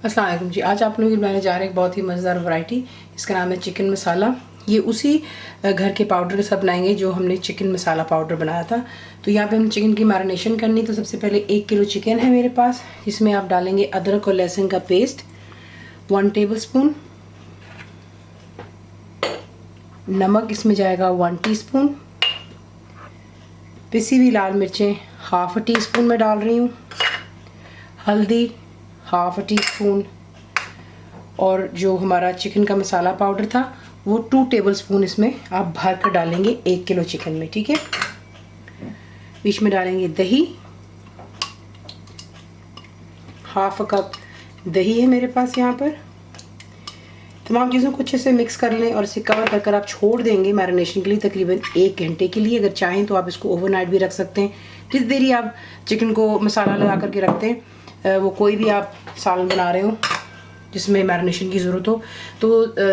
अस्सलाम वालेकुम जी। आज आप लोगों को बनाने जा रहे हैं एक बहुत ही मज़ेदार वैरायटी। इसका नाम है चिकन मसाला। ये उसी घर के पाउडर के साथ बनाएंगे जो हमने चिकन मसाला पाउडर बनाया था। तो यहाँ पे हम चिकन की मैरिनेशन करनी। तो सबसे पहले 1 किलो चिकन है मेरे पास, जिसमें आप डालेंगे अदरक और लहसुन का पेस्ट 1 टेबलस्पून, नमक इसमें जाएगा 1 टीस्पून, पिसी हुई लाल मिर्चें हाफ टी स्पून में डाल रही हूँ, हल्दी हाफ टी स्पून, और जो हमारा चिकन का मसाला पाउडर था वो 2 टेबलस्पून इसमें आप भर कर डालेंगे 1 किलो चिकन में। ठीक है, बीच में डालेंगे दही, हाफ कप दही है मेरे पास। यहाँ पर तमाम चीज़ों को अच्छे से मिक्स कर लें और इसे कवर कर आप छोड़ देंगे मैरिनेशन के लिए तकरीबन 1 घंटे के लिए। अगर चाहें तो आप इसको ओवरनाइट भी रख सकते हैं। जितनी देरी आप चिकन को मसाला लगा करके रखते हैं, वो कोई भी आप सालन बना रहे हो जिसमें मैरिनेशन की ज़रूरत हो तो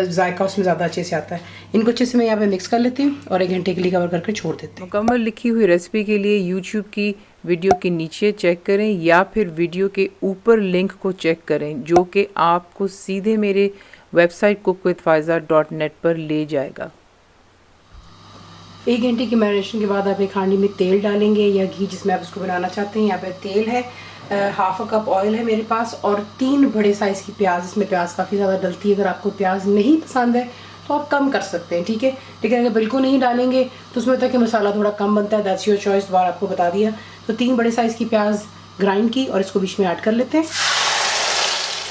जायका उसमें ज़्यादा अच्छे से आता है। इनको अच्छे से मैं यहाँ पे मिक्स कर लेती हूँ और 1 घंटे के लिए कवर करके छोड़ देती हूँ। मुकम्मल लिखी हुई रेसिपी के लिए यूट्यूब की वीडियो के नीचे चेक करें या फिर वीडियो के ऊपर लिंक को चेक करें, जो कि आपको सीधे मेरे वेबसाइट cookWithFaiza.net पर ले जाएगा। 1 घंटे की मैरिनेशन के बाद आप एक हांडी में तेल डालेंगे या घी, जिसमें आप इसको बनाना चाहते हैं। यहाँ पे तेल है, हाफ कप ऑयल है मेरे पास, और 3 बड़े साइज़ की प्याज। इसमें प्याज काफ़ी ज़्यादा डलती है। अगर आपको प्याज नहीं पसंद है तो आप कम कर सकते हैं, ठीक है। लेकिन अगर बिल्कुल नहीं डालेंगे तो उसमें होता है कि मसाला थोड़ा कम बनता है। दैट्स योर चॉइस, दोबारा आपको बता दिया। तो 3 बड़े साइज़ की प्याज ग्राइंड की और इसको बीच में ऐड कर लेते हैं।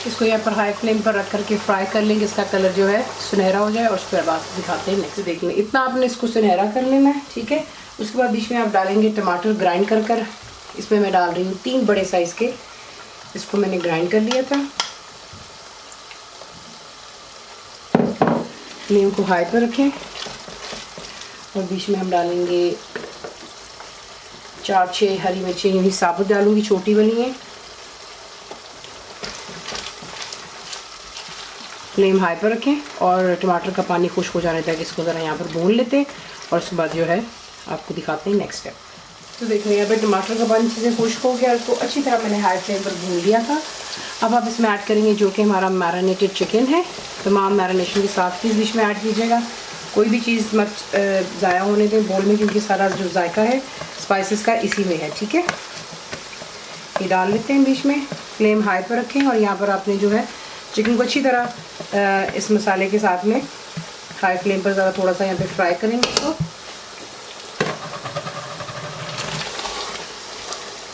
इसको यहाँ पर हाई फ्लेम पर रख करके फ्राई कर लेंगे। इसका कलर जो है सुनहरा हो जाए और उसके बाद दिखाते हैं नेक्स्ट। देख लें, इतना आपने इसको सुनहरा कर लेना है, ठीक है। उसके बाद बीच में आप डालेंगे टमाटर ग्राइंड कर इसमें मैं डाल रही हूँ 3 बड़े साइज़ के। इसको मैंने ग्राइंड कर लिया था। फ्लेम को हाई पर रखें और बीच में हम डालेंगे 4-6 हरी मिर्चें, यूँ ही साबुत डालूंगी, छोटी वाली है। फ्लेम हाई पर रखें और टमाटर का पानी खुश्क हो जाने तक इसको ज़रा यहाँ पर भून लेते हैं और उसके बाद जो है आपको दिखाते हैं नेक्स्ट स्टेप। तो देखो यहाँ पे टमाटर का पानी अच्छे से खुश्क हो गया, उसको अच्छी तरह मैंने हाई फ्लेम पर भून लिया था। अब आप इसमें ऐड करेंगे जो कि हमारा मैरिनेटेड चिकन है। तमाम मैरिनेशन के साथ ही बीच में ऐड कीजिएगा, कोई भी चीज़ मत ज़ाया होने दें बोल में, क्योंकि सारा जो जायका है स्पाइसेस का इसी में है, ठीक है। ये डाल लेते हैं बीच में, फ्लेम हाई पर रखें और यहाँ पर आपने जो है चिकन को अच्छी तरह इस मसाले के साथ में हाई फ्लेम पर ज़रा थोड़ा सा यहाँ पे फ्राई करेंगे। इसको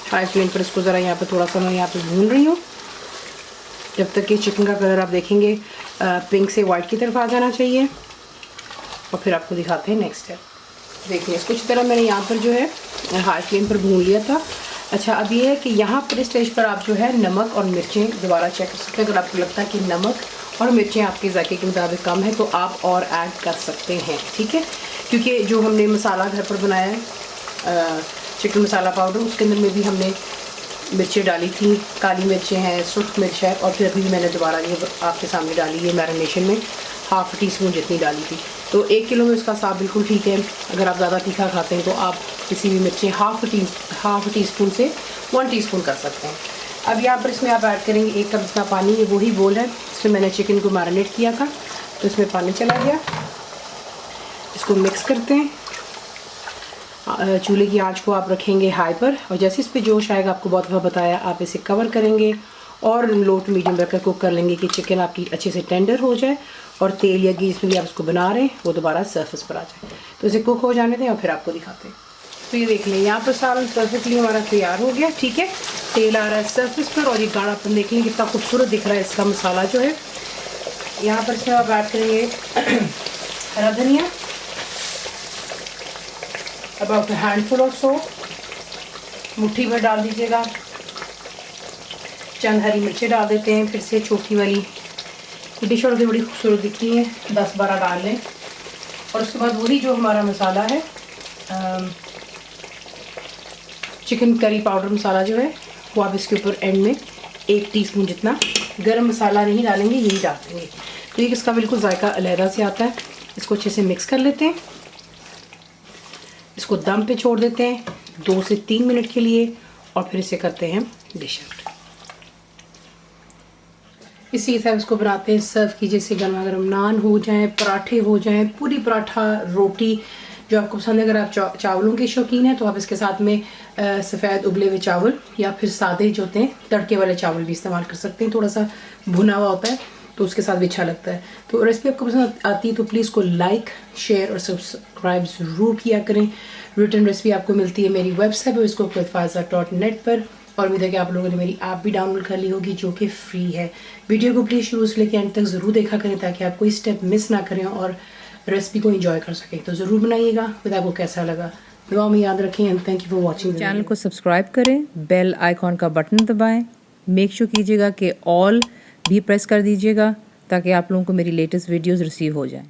हाई फ्लेम पर इसको ज़रा यहाँ पे थोड़ा सा मैं यहाँ पे भून रही हूँ, जब तक कि चिकन का कलर आप देखेंगे पिंक से वाइट की तरफ आ जाना चाहिए। और फिर आपको दिखाते हैं नेक्स्ट स्टेप। देखिए इसको अच्छी तरह मैंने यहाँ पर जो है हाई फ्लेम पर भून लिया था। अच्छा, अब ये है कि यहाँ पर इस स्टेज पर आप जो है नमक और मिर्चें दोबारा चेक कर सकते हैं। अगर आपको लगता है कि नमक और मिर्चें आपके जायके के मुताबिक कम है तो आप और ऐड कर सकते हैं, ठीक है। क्योंकि जो हमने मसाला घर पर बनाया है चिकन मसाला पाउडर, उसके अंदर में भी हमने मिर्चें डाली थी, काली मिर्चें हैं, सुर्ख मिर्च है, और फिर अभी मैंने दोबारा ये आपके सामने डाली है मैरिनेशन में हाफ टी स्पून जितनी डाली थी। तो 1 किलो में उसका साथ बिल्कुल ठीक है। अगर आप ज़्यादा तीखा खाते हैं तो आप किसी भी मिर्चें हाफ टी स्पून से 1 टीस्पून कर सकते हैं। अब यहाँ पर इसमें आप ऐड करेंगे 1 कप इसका पानी। ये वही बोल है इसमें मैंने चिकन को मैरिनेट किया था, तो इसमें पानी चला गया। इसको मिक्स करते हैं। चूल्हे की आंच को आप रखेंगे हाई पर, और जैसे इस पर जोश आएगा, आपको बहुत दफ़ा बताया, आप इसे कवर करेंगे और लो टू मीडियम रखकर कुक कर लेंगे कि चिकन आपकी अच्छे से टेंडर हो जाए और तेल या घी जिसमें भी आप इसको बना रहे हैं वो दोबारा सरफेस पर आ जाए। तो इसे कुक हो जाने दें और फिर आपको दिखाते हैं। तो ये देख लें, यहाँ पर सालन परफेक्टली हमारा तैयार हो गया, ठीक है। तेल आ रहा है सरफेस पर और ये गाढ़ापन देख लें कितना खूबसूरत दिख रहा है इसका मसाला जो है। यहाँ पर इसमें आप ऐड करेंगे हरा धनिया, अबाउट हैंडफुल और सो, मुट्ठी भर डाल दीजिएगा। चंद हरी मिर्चें डाल देते हैं फिर से, छोटी वाली। ये डिश और बड़ी खूबसूरत दिखती है, 10-12 डाल लें। और उसके बाद वही जो हमारा मसाला है चिकन करी पाउडर मसाला जो है वो आप इसके ऊपर एंड में 1 टीस्पून जितना, गरम मसाला नहीं डालेंगे, यही डाल देंगे। तो ये इसका बिल्कुल जायका अलहदा से आता है। इसको अच्छे से मिक्स कर लेते हैं। इसको दम पे छोड़ देते हैं 2 से 3 मिनट के लिए और फिर इसे करते हैं डिश आउट। इसी के साथ इसको बनाते हैं, सर्व कीजिए। इससे गर्मा गर्म नान हो जाएं, पराठे हो जाएं, पूरी पराठा, रोटी जो आपको पसंद है। अगर आप चावलों के शौकीन हैं तो आप इसके साथ में सफ़ेद उबले हुए चावल या फिर सादे जो होते हैं तड़के वाले चावल भी इस्तेमाल कर सकते हैं। थोड़ा सा भुना हुआ होता है तो उसके साथ भी अच्छा लगता है। तो रेसिपी आपको पसंद आती है तो प्लीज़ को लाइक, शेयर और सब्सक्राइब ज़रूर किया करें। रिटर्न रेसिपी आपको मिलती है मेरी वेबसाइट पर iscookWithFaiza.net पर। और उम्मीद है कि आप लोगों ने मेरी ऐप भी डाउनलोड कर ली होगी जो कि फ्री है। वीडियो को प्लीज़ शुरू से लेकर एंड तक ज़रूर देखा करें ताकि आप कोई स्टेप मिस ना करें और रेसिपी को एंजॉय कर सकें। तो ज़रूर बनाइएगा, फिर आपको कैसा लगा दुआ में याद रखें। And thank you for watching. Channel को सब्सक्राइब करें, बेल आइकॉन का बटन दबाएं, मेक श्योर कीजिएगा कि ऑल भी प्रेस कर दीजिएगा ताकि आप लोगों को मेरी लेटेस्ट वीडियोस रिसीव हो जाएं।